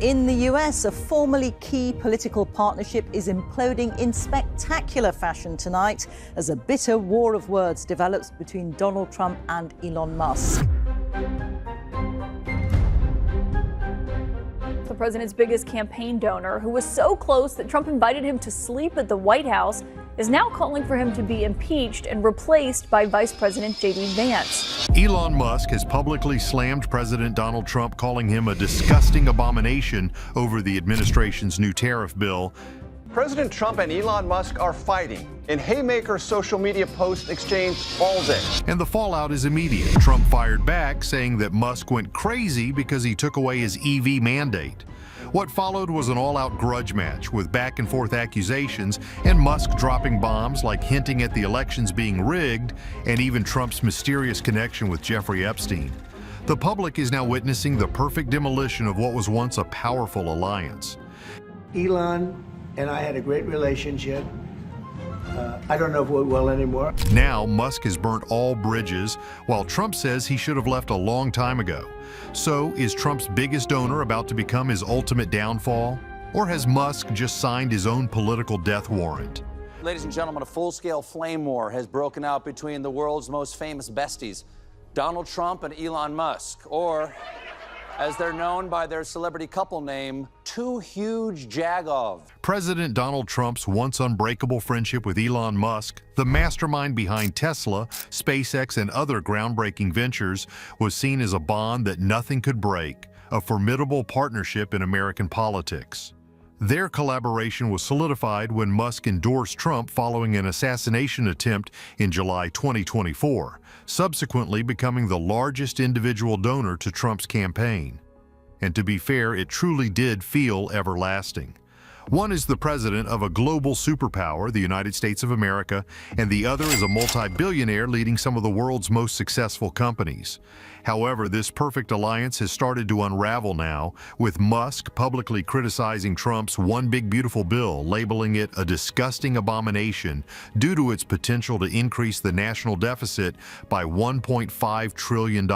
In the US, a formerly key political partnership is imploding in spectacular fashion tonight as a bitter war of words develops between Donald Trump and Elon Musk. The president's biggest campaign donor, who was so close that Trump invited him to sleep at the White House, is now calling for him to be impeached and replaced by Vice President J.D. Vance. Elon Musk has publicly slammed President Donald Trump, calling him a disgusting abomination over the administration's new tariff bill. President Trump and Elon Musk are fighting in haymaker social media post exchange all day. And the fallout is immediate. Trump fired back, saying that Musk went crazy because he took away his EV mandate. What followed was an all-out grudge match with back-and-forth accusations and Musk dropping bombs like hinting at the elections being rigged and even Trump's mysterious connection with Jeffrey Epstein. The public is now witnessing the perfect demolition of what was once a powerful alliance. Elon and I had a great relationship. I don't know if we're well anymore. Now, Musk has burnt all bridges, while Trump says he should have left a long time ago. So, is Trump's biggest donor about to become his ultimate downfall? Or has Musk just signed his own political death warrant? Ladies and gentlemen, a full-scale flame war has broken out between the world's most famous besties, Donald Trump and Elon Musk, or, as they're known by their celebrity couple name, Two Huge Jagov. President Donald Trump's once unbreakable friendship with Elon Musk, the mastermind behind Tesla, SpaceX, and other groundbreaking ventures, was seen as a bond that nothing could break, a formidable partnership in American politics. Their collaboration was solidified when Musk endorsed Trump following an assassination attempt in July 2024, subsequently becoming the largest individual donor to Trump's campaign. And to be fair, it truly did feel everlasting. One is the president of a global superpower, the United States of America, and the other is a multi-billionaire leading some of the world's most successful companies. However, this perfect alliance has started to unravel now, with Musk publicly criticizing Trump's One Big Beautiful Bill, labeling it a disgusting abomination due to its potential to increase the national deficit by $1.5 trillion.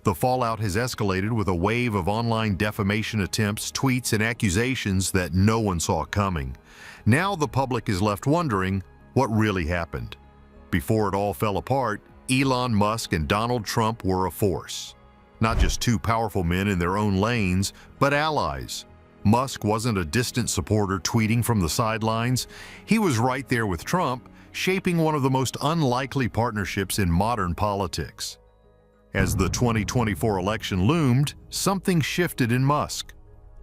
The fallout has escalated with a wave of online defamation attempts, tweets, and accusations that no one saw coming. Now the public is left wondering what really happened. Before it all fell apart, Elon Musk and Donald Trump were a force. Not just two powerful men in their own lanes, but allies. Musk wasn't a distant supporter tweeting from the sidelines. He was right there with Trump, shaping one of the most unlikely partnerships in modern politics. As the 2024 election loomed, something shifted in Musk.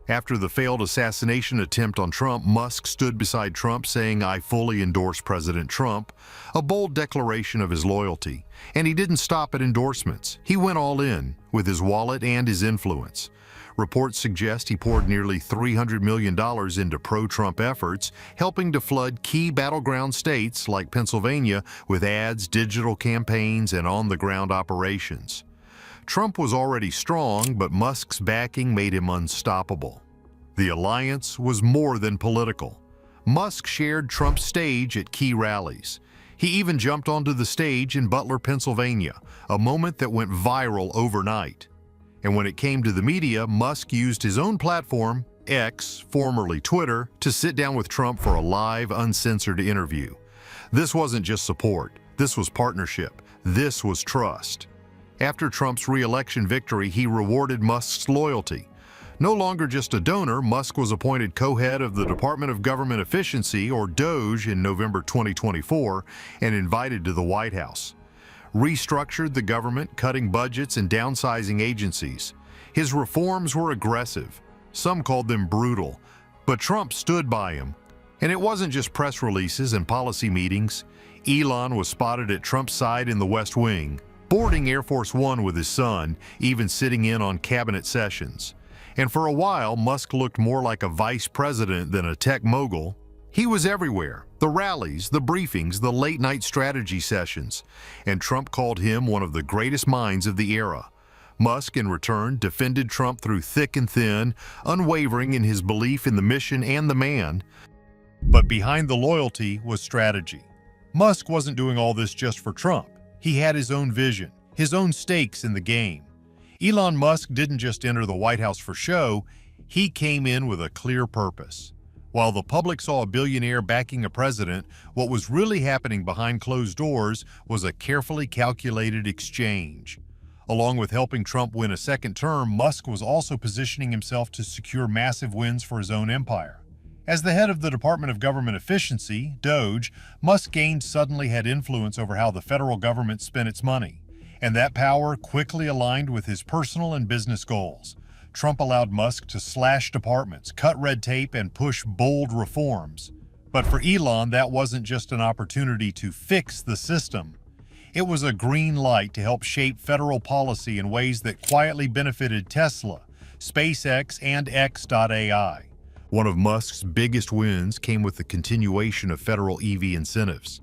After the failed assassination attempt on Trump, Musk stood beside Trump saying, "I fully endorse President Trump," a bold declaration of his loyalty. And he didn't stop at endorsements. He went all in, with his wallet and his influence. Reports suggest he poured nearly $300 million into pro-Trump efforts, helping to flood key battleground states like Pennsylvania with ads, digital campaigns, and on-the-ground operations. Trump was already strong, but Musk's backing made him unstoppable. The alliance was more than political. Musk shared Trump's stage at key rallies. He even jumped onto the stage in Butler, Pennsylvania, a moment that went viral overnight. And when it came to the media, Musk used his own platform, X, formerly Twitter, to sit down with Trump for a live, uncensored interview. This wasn't just support. This was partnership. This was trust. After Trump's re-election victory, he rewarded Musk's loyalty. No longer just a donor, Musk was appointed co-head of the Department of Government Efficiency, or DOGE, in November 2024 and invited to the White House. Restructured the government, cutting budgets and downsizing agencies. His reforms were aggressive. Some called them brutal. But Trump stood by him. And it wasn't just press releases and policy meetings. Elon was spotted at Trump's side in the West Wing, boarding Air Force One with his son, even sitting in on cabinet sessions. And for a while, Musk looked more like a vice president than a tech mogul. He was everywhere, the rallies, the briefings, the late-night strategy sessions, and Trump called him one of the greatest minds of the era. Musk, in return, defended Trump through thick and thin, unwavering in his belief in the mission and the man. But behind the loyalty was strategy. Musk wasn't doing all this just for Trump. He had his own vision, his own stakes in the game. Elon Musk didn't just enter the White House for show, He came in with a clear purpose. While the public saw a billionaire backing a president, what was really happening behind closed doors was a carefully calculated exchange. Along with helping Trump win a second term, Musk was also positioning himself to secure massive wins for his own empire. As the head of the Department of Government Efficiency, DOGE, Musk suddenly had influence over how the federal government spent its money, and that power quickly aligned with his personal and business goals. Trump allowed Musk to slash departments, cut red tape, and push bold reforms. But for Elon, that wasn't just an opportunity to fix the system. It was a green light to help shape federal policy in ways that quietly benefited Tesla, SpaceX, and X.AI. One of Musk's biggest wins came with the continuation of federal EV incentives.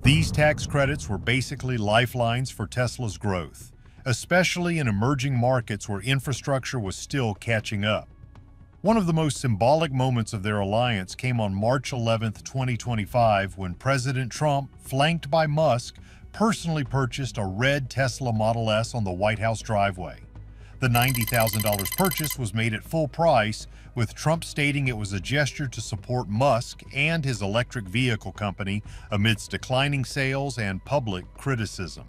These tax credits were basically lifelines for Tesla's growth, especially in emerging markets where infrastructure was still catching up. One of the most symbolic moments of their alliance came on March 11, 2025, when President Trump, flanked by Musk, personally purchased a red Tesla Model S on the White House driveway. The $90,000 purchase was made at full price, with Trump stating it was a gesture to support Musk and his electric vehicle company amidst declining sales and public criticism.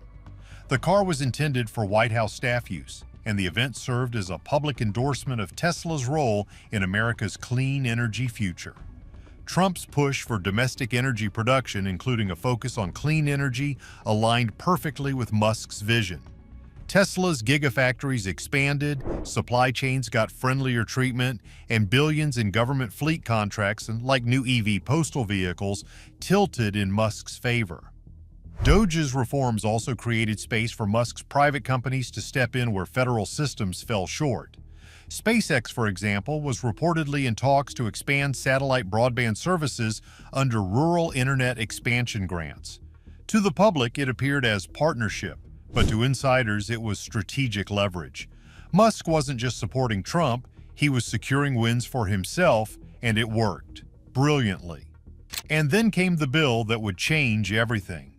The car was intended for White House staff use, and the event served as a public endorsement of Tesla's role in America's clean energy future. Trump's push for domestic energy production, including a focus on clean energy, aligned perfectly with Musk's vision. Tesla's gigafactories expanded, supply chains got friendlier treatment, and billions in government fleet contracts, like new EV postal vehicles, tilted in Musk's favor. DOGE's reforms also created space for Musk's private companies to step in where federal systems fell short. SpaceX, for example, was reportedly in talks to expand satellite broadband services under rural internet expansion grants. To the public, it appeared as partnership, but to insiders, it was strategic leverage. Musk wasn't just supporting Trump, he was securing wins for himself, and it worked brilliantly. And then came the bill that would change everything.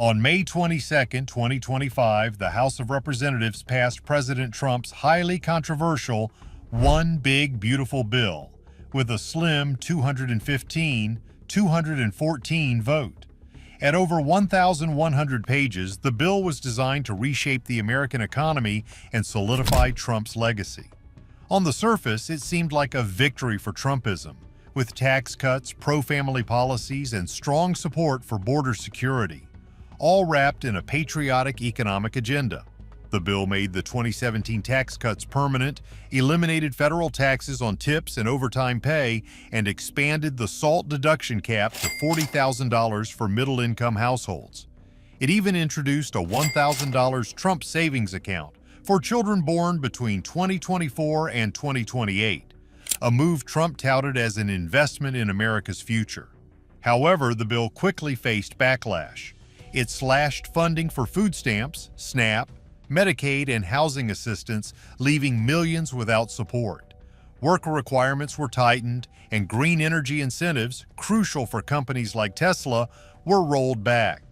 On May 22, 2025, the House of Representatives passed President Trump's highly controversial One Big Beautiful Bill with a slim 214 vote. At over 1,100 pages, the bill was designed to reshape the American economy and solidify Trump's legacy. On the surface, it seemed like a victory for Trumpism, with tax cuts, pro-family policies, and strong support for border security, all wrapped in a patriotic economic agenda. The bill made the 2017 tax cuts permanent, eliminated federal taxes on tips and overtime pay, and expanded the SALT deduction cap to $40,000 for middle-income households. It even introduced a $1,000 Trump savings account for children born between 2024 and 2028, a move Trump touted as an investment in America's future. However, the bill quickly faced backlash. It slashed funding for food stamps, SNAP, Medicaid, and housing assistance, leaving millions without support. Worker requirements were tightened, and green energy incentives, crucial for companies like Tesla, were rolled back.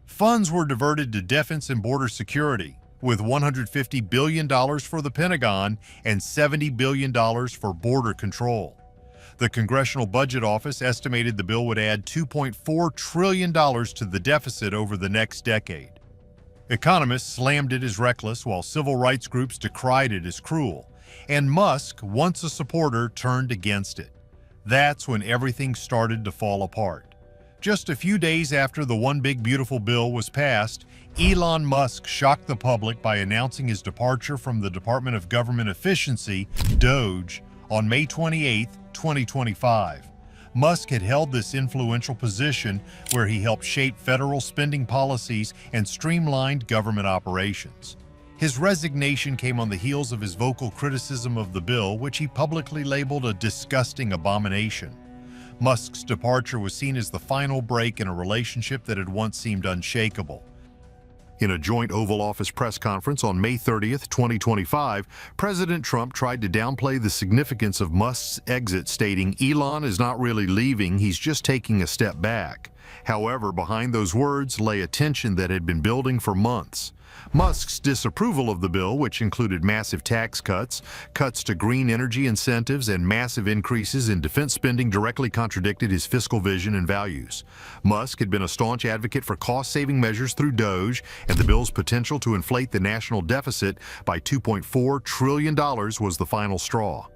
Funds were diverted to defense and border security, with $150 billion for the Pentagon and $70 billion for border control. The Congressional Budget Office estimated the bill would add $2.4 trillion to the deficit over the next decade. Economists slammed it as reckless, while civil rights groups decried it as cruel, and Musk, once a supporter, turned against it. That's when everything started to fall apart. Just a few days after the One Big Beautiful Bill was passed, Elon Musk shocked the public by announcing his departure from the Department of Government Efficiency, DOGE, on May 28, 2025. Musk had held this influential position where he helped shape federal spending policies and streamlined government operations. His resignation came on the heels of his vocal criticism of the bill, which he publicly labeled a disgusting abomination. Musk's departure was seen as the final break in a relationship that had once seemed unshakable. In a joint Oval Office press conference on May 30, 2025, President Trump tried to downplay the significance of Musk's exit, stating, "Elon is not really leaving, he's just taking a step back." However, behind those words lay a tension that had been building for months. Musk's disapproval of the bill, which included massive tax cuts, cuts to green energy incentives, and massive increases in defense spending, directly contradicted his fiscal vision and values. Musk had been a staunch advocate for cost-saving measures through DOGE, and the bill's potential to inflate the national deficit by $2.4 trillion was the final straw.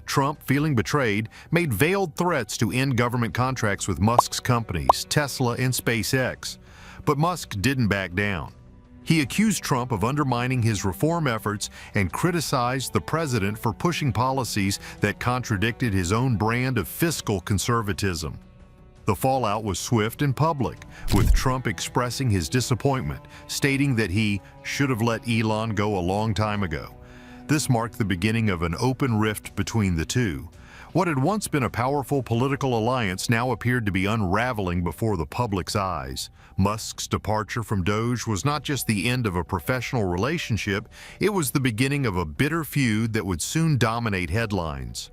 Trump, feeling betrayed, made veiled threats to end government contracts with Musk's companies, Tesla and SpaceX. But Musk didn't back down. He accused Trump of undermining his reform efforts and criticized the president for pushing policies that contradicted his own brand of fiscal conservatism. The fallout was swift and public, with Trump expressing his disappointment, stating that he should have let Elon go a long time ago. This marked the beginning of an open rift between the two. What had once been a powerful political alliance now appeared to be unraveling before the public's eyes. Musk's departure from DOGE was not just the end of a professional relationship, it was the beginning of a bitter feud that would soon dominate headlines.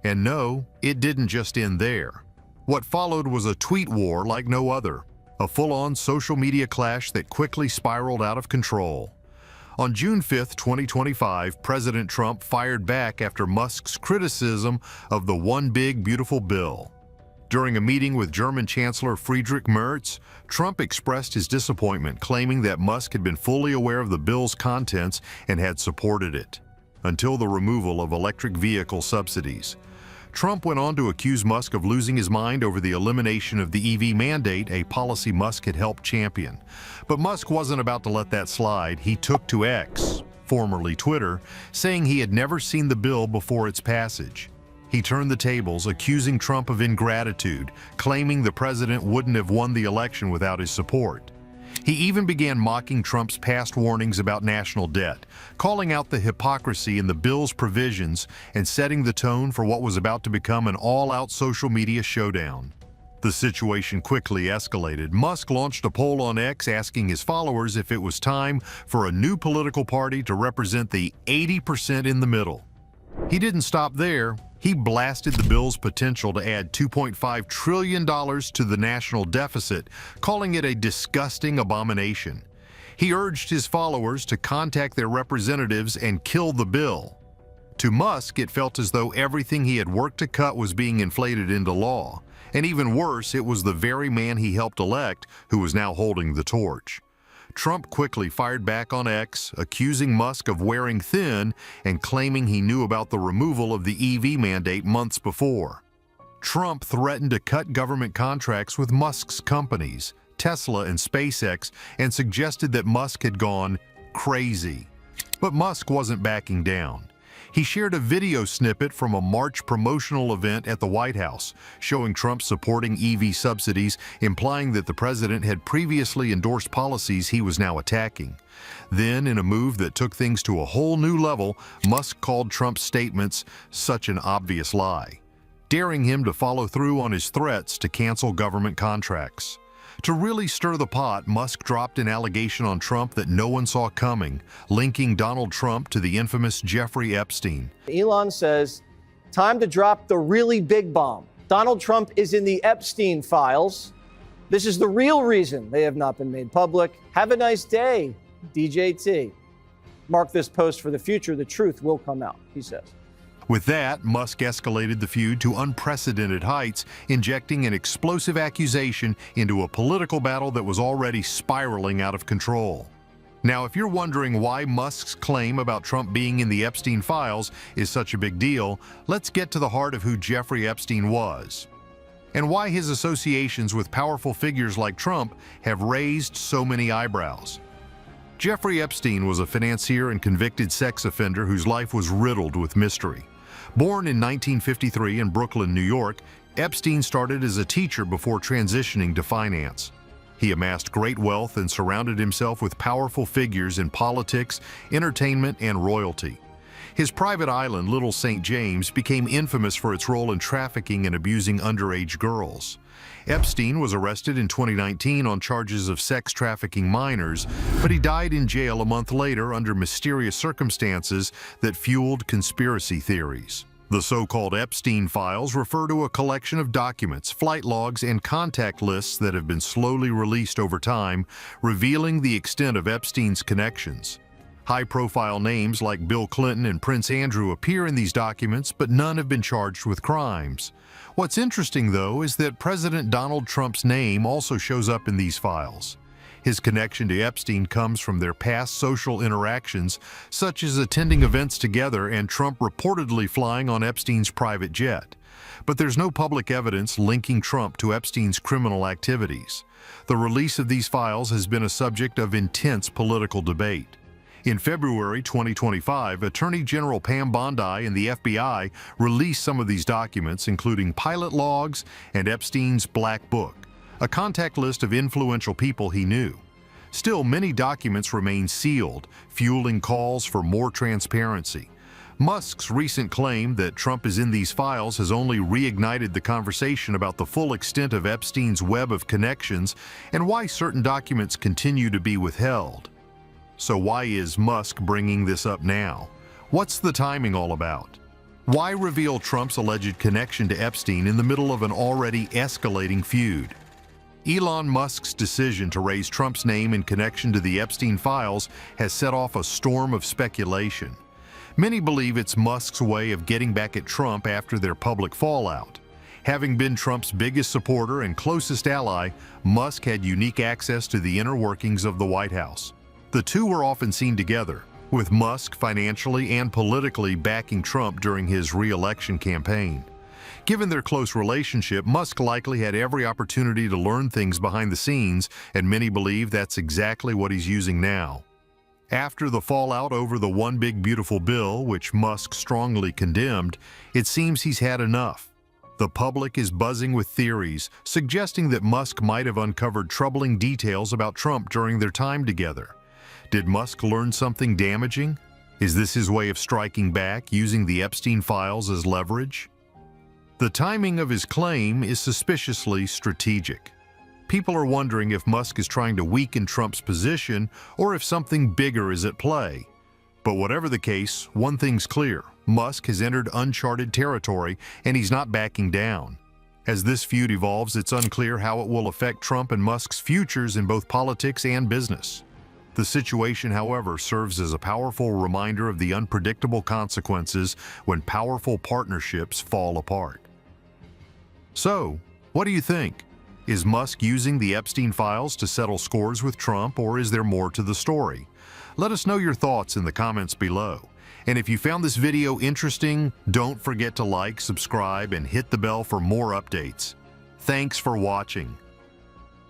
And no, it didn't just end there. What followed was a tweet war like no other, a full-on social media clash that quickly spiraled out of control. On June 5, 2025, President Trump fired back after Musk's criticism of the One Big Beautiful Bill. During a meeting with German Chancellor Friedrich Merz, Trump expressed his disappointment, claiming that Musk had been fully aware of the bill's contents and had supported it, until the removal of electric vehicle subsidies. Trump went on to accuse Musk of losing his mind over the elimination of the EV mandate, a policy Musk had helped champion. But Musk wasn't about to let that slide. He took to X, formerly Twitter, saying he had never seen the bill before its passage. He turned the tables, accusing Trump of ingratitude, claiming the president wouldn't have won the election without his support. He even began mocking Trump's past warnings about national debt, calling out the hypocrisy in the bill's provisions and setting the tone for what was about to become an all-out social media showdown. The situation quickly escalated. Musk launched a poll on X asking his followers if it was time for a new political party to represent the 80% in the middle. He didn't stop there. He blasted the bill's potential to add $2.5 trillion to the national deficit, calling it a disgusting abomination. He urged his followers to contact their representatives and kill the bill. To Musk, it felt as though everything he had worked to cut was being inflated into law. And even worse, it was the very man he helped elect who was now holding the torch. Trump quickly fired back on X, accusing Musk of wearing thin and claiming he knew about the removal of the EV mandate months before. Trump threatened to cut government contracts with Musk's companies, Tesla and SpaceX, and suggested that Musk had gone crazy. But Musk wasn't backing down. He shared a video snippet from a March promotional event at the White House, showing Trump supporting EV subsidies, implying that the president had previously endorsed policies he was now attacking. Then, in a move that took things to a whole new level, Musk called Trump's statements such an obvious lie, daring him to follow through on his threats to cancel government contracts. To really stir the pot, Musk dropped an allegation on Trump that no one saw coming, linking Donald Trump to the infamous Jeffrey Epstein. Elon says, time to drop the really big bomb. Donald Trump is in the Epstein files. This is the real reason they have not been made public. Have a nice day, DJT. Mark this post for the future. The truth will come out, he says. With that, Musk escalated the feud to unprecedented heights, injecting an explosive accusation into a political battle that was already spiraling out of control. Now, if you're wondering why Musk's claim about Trump being in the Epstein files is such a big deal, let's get to the heart of who Jeffrey Epstein was, and why his associations with powerful figures like Trump have raised so many eyebrows. Jeffrey Epstein was a financier and convicted sex offender whose life was riddled with mystery. Born in 1953 in Brooklyn, New York, Epstein started as a teacher before transitioning to finance. He amassed great wealth and surrounded himself with powerful figures in politics, entertainment, and royalty. His private island, Little St. James, became infamous for its role in trafficking and abusing underage girls. Epstein was arrested in 2019 on charges of sex trafficking minors, but he died in jail a month later under mysterious circumstances that fueled conspiracy theories. The so-called Epstein files refer to a collection of documents, flight logs, and contact lists that have been slowly released over time, revealing the extent of Epstein's connections. High-profile names like Bill Clinton and Prince Andrew appear in these documents, but none have been charged with crimes. What's interesting, though, is that President Donald Trump's name also shows up in these files. His connection to Epstein comes from their past social interactions, such as attending events together and Trump reportedly flying on Epstein's private jet. But there's no public evidence linking Trump to Epstein's criminal activities. The release of these files has been a subject of intense political debate. In February 2025, Attorney General Pam Bondi and the FBI released some of these documents, including pilot logs and Epstein's Black Book, a contact list of influential people he knew. Still, many documents remain sealed, fueling calls for more transparency. Musk's recent claim that Trump is in these files has only reignited the conversation about the full extent of Epstein's web of connections and why certain documents continue to be withheld. So why is Musk bringing this up now? What's the timing all about? Why reveal Trump's alleged connection to Epstein in the middle of an already escalating feud? Elon Musk's decision to raise Trump's name in connection to the Epstein files has set off a storm of speculation. Many believe it's Musk's way of getting back at Trump after their public fallout. Having been Trump's biggest supporter and closest ally, Musk had unique access to the inner workings of the White House. The two were often seen together, with Musk financially and politically backing Trump during his re-election campaign. Given their close relationship, Musk likely had every opportunity to learn things behind the scenes, and many believe that's exactly what he's using now. After the fallout over the One Big Beautiful Bill, which Musk strongly condemned, it seems he's had enough. The public is buzzing with theories, suggesting that Musk might have uncovered troubling details about Trump during their time together. Did Musk learn something damaging? Is this his way of striking back, using the Epstein files as leverage? The timing of his claim is suspiciously strategic. People are wondering if Musk is trying to weaken Trump's position or if something bigger is at play. But whatever the case, one thing's clear: Musk has entered uncharted territory and he's not backing down. As this feud evolves, it's unclear how it will affect Trump and Musk's futures in both politics and business. The situation, however, serves as a powerful reminder of the unpredictable consequences when powerful partnerships fall apart. So, what do you think? Is Musk using the Epstein files to settle scores with Trump, or is there more to the story? Let us know your thoughts in the comments below. And if you found this video interesting, don't forget to like, subscribe, and hit the bell for more updates. Thanks for watching.